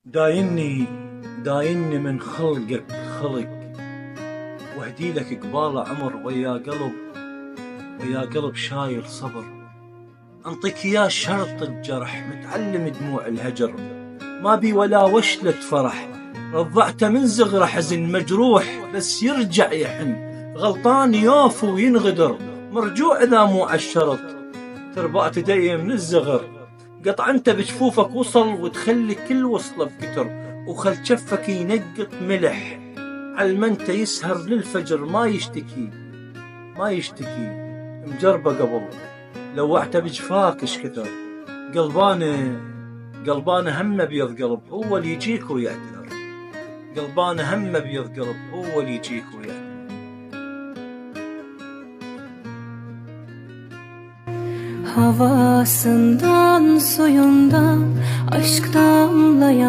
دايني دايني من خلقك خلق، واهدي لك قبال عمر ويا قلب شايل صبر. انطيك يا شرط الجرح متعلم دموع الهجر، ما بي ولا وشلة فرح، رضعته من زغره حزن مجروح بس يرجع يحن، غلطان يوفي وينغدر، مرجوع اذا مو عالشرط. تربع تدي من الزغر، قطع انت بجفوفك وصل وتخلي كل وصله بكتر، وخل جفك ينقط ملح علمنته يسهر للفجر، ما يشتكي مجربه قبل لوعته بجفاك اش كثر. قلبانه هم ابيض قلب هو اللي يجيك ويعتذر، قلبانه هم ابيض قلب هو اللي يجيك ويعتذر. Havasından suyundan aşk damlayan